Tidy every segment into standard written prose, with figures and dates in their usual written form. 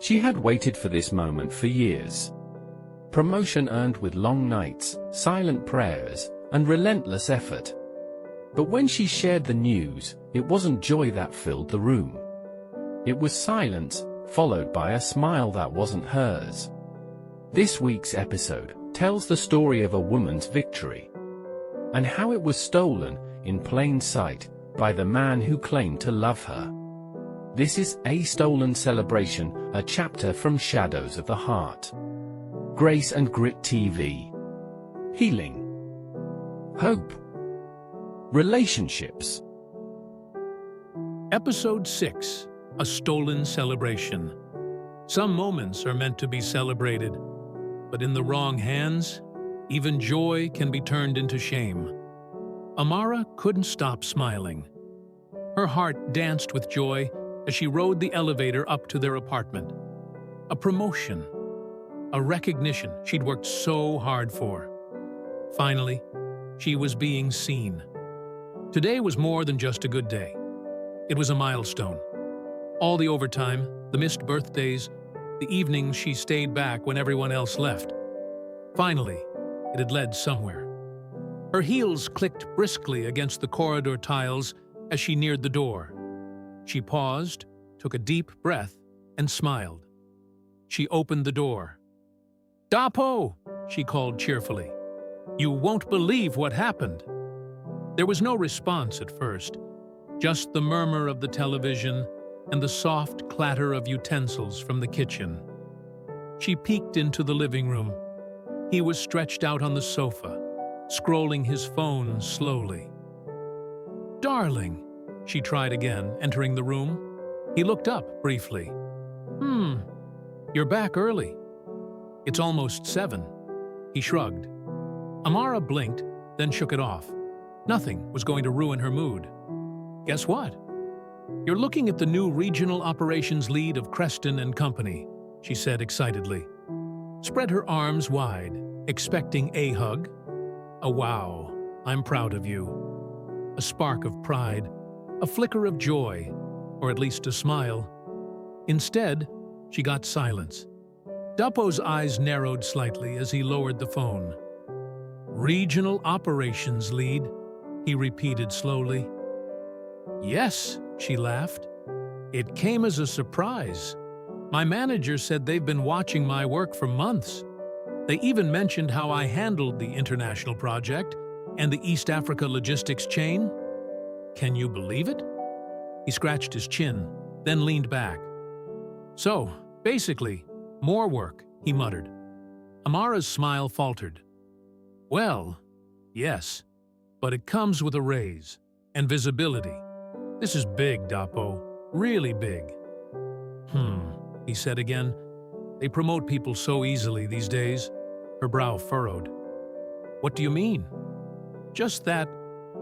She had waited for this moment for years. Promotion earned with long nights, silent prayers, and relentless effort. But when she shared the news, it wasn't joy that filled the room. It was silence, followed by a smile that wasn't hers. This week's episode tells the story of a woman's victory, and how it was stolen, in plain sight, by the man who claimed to love her. This is A Stolen Celebration, a chapter from Shadows of the Heart. Grace&Grit TV. Healing. Hope. Relationships. Episode 6. A Stolen Celebration. Some moments are meant to be celebrated, but in the wrong hands, even joy can be turned into shame. Amara couldn't stop smiling. Her heart danced with joy as she rode the elevator up to their apartment. A promotion. A recognition she'd worked so hard for. Finally, she was being seen. Today was more than just a good day. It was a milestone. All the overtime, the missed birthdays, the evenings she stayed back when everyone else left. Finally, it had led somewhere. Her heels clicked briskly against the corridor tiles as she neared the door. She paused, took a deep breath, and smiled. She opened the door. "Dapo!" she called cheerfully. "You won't believe what happened." There was no response at first, just the murmur of the television and the soft clatter of utensils from the kitchen. She peeked into the living room. He was stretched out on the sofa, scrolling his phone slowly. "Darling," she tried again, entering the room. He looked up briefly. You're back early. It's almost 7. He shrugged. Amara blinked, then shook it off. Nothing was going to ruin her mood. "Guess what? You're looking at the new regional operations lead of Creston and Company," she said excitedly. Spread her arms wide, expecting a hug. A wow, "I'm proud of you." A spark of pride, a flicker of joy, or at least a smile. Instead, she got silence. Dapo's eyes narrowed slightly as he lowered the phone. "Regional operations lead," he repeated slowly. "Yes," she laughed. "It came as a surprise. My manager said they've been watching my work for months. They even mentioned how I handled the international project and the East Africa logistics chain. Can you believe it?" He scratched his chin, then leaned back. "So, basically, more work," he muttered. Amara's smile faltered. "Well, yes, but it comes with a raise and visibility. This is big, Dapo, really big." He said again. "They promote people so easily these days." Her brow furrowed. "What do you mean?" "Just that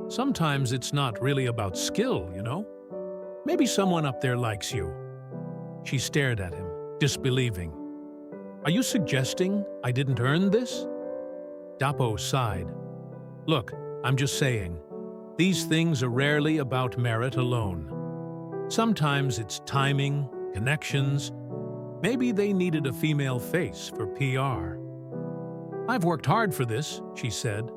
sometimes it's not really about skill, you know? Maybe someone up there likes you." She stared at him, disbelieving. "Are you suggesting I didn't earn this?" Dapo sighed. "Look, I'm just saying, these things are rarely about merit alone. Sometimes it's timing, connections. Maybe they needed a female face for PR." "I've worked hard for this," she said.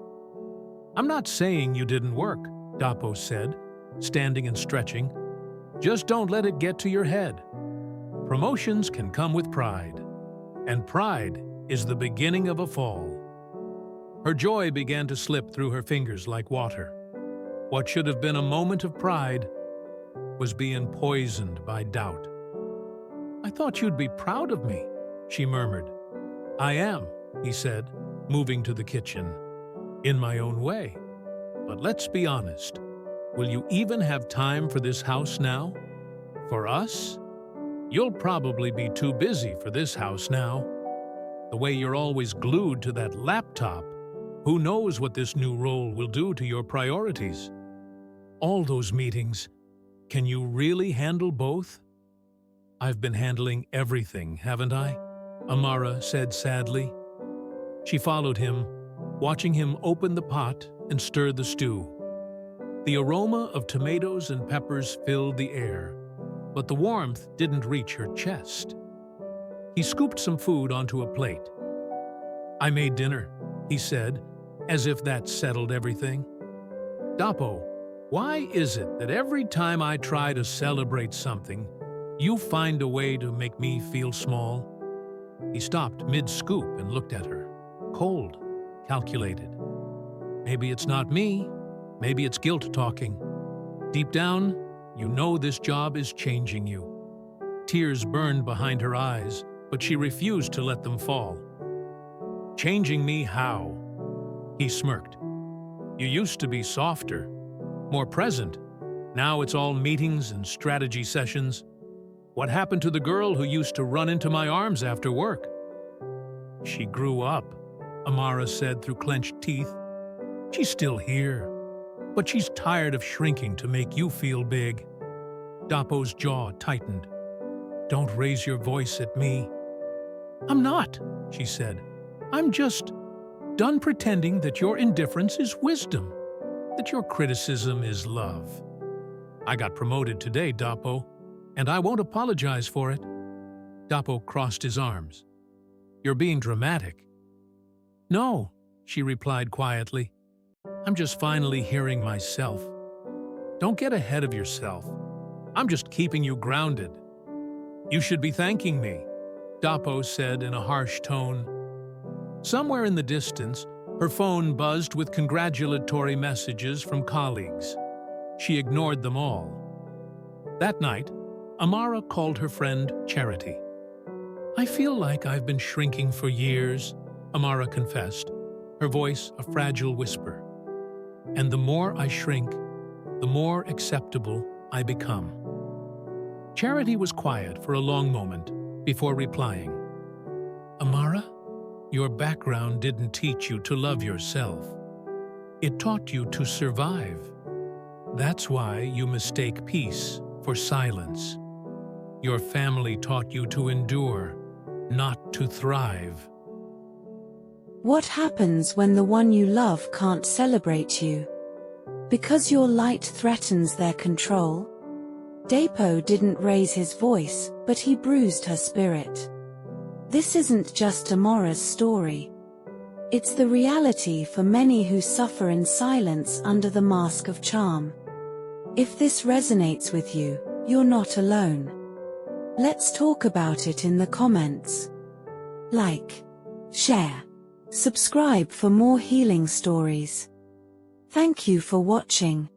"I'm not saying you didn't work," Dapo said, standing and stretching. "Just don't let it get to your head. Promotions can come with pride, and pride is the beginning of a fall." Her joy began to slip through her fingers like water. What should have been a moment of pride was being poisoned by doubt. "I thought you'd be proud of me," she murmured. "I am," he said, moving to the kitchen. "In my own way. But let's be honest. Will you even have time for this house now? For us? You'll probably be too busy for this house now. The way you're always glued to that laptop, who knows what this new role will do to your priorities? All those meetings. Can you really handle both?" "I've been handling everything, haven't I?" Amara said sadly. She followed him, watching him open the pot and stir the stew. The aroma of tomatoes and peppers filled the air, but the warmth didn't reach her chest. He scooped some food onto a plate. "I made dinner," he said, as if that settled everything. "Dapo, why is it that every time I try to celebrate something, you find a way to make me feel small?" He stopped mid-scoop and looked at her. Cold, calculated. Maybe it's not me. Maybe it's guilt talking. Deep down, you know this job is changing you. Tears burned behind her eyes, but she refused to let them fall. "Changing me how?" He smirked. "You used to be softer, more present. Now it's all meetings and strategy sessions. What happened to the girl who used to run into my arms after work?" "She grew up," Amara said through clenched teeth. "She's still here, but she's tired of shrinking to make you feel big." Dapo's jaw tightened. "Don't raise your voice at me." "I'm not," she said. "I'm just done pretending that your indifference is wisdom, that your criticism is love. I got promoted today, Dapo, and I won't apologize for it." Dapo crossed his arms. "You're being dramatic." "No," she replied quietly. "I'm just finally hearing myself." "Don't get ahead of yourself. I'm just keeping you grounded." "You should be thanking me," Dapo said in a harsh tone. Somewhere in the distance, her phone buzzed with congratulatory messages from colleagues. She ignored them all. That night, Amara called her friend Charity. "I feel like I've been shrinking for years," Amara confessed, her voice a fragile whisper. "And the more I shrink, the more acceptable I become." Charity was quiet for a long moment before replying. "Amara, your background didn't teach you to love yourself. It taught you to survive. That's why you mistake peace for silence. Your family taught you to endure, not to thrive." What happens when the one you love can't celebrate you? Because your light threatens their control? Dapo didn't raise his voice, but he bruised her spirit. This isn't just Amara's story. It's the reality for many who suffer in silence under the mask of charm. If this resonates with you, you're not alone. Let's talk about it in the comments. Like, share, subscribe for more healing stories. Thank you for watching.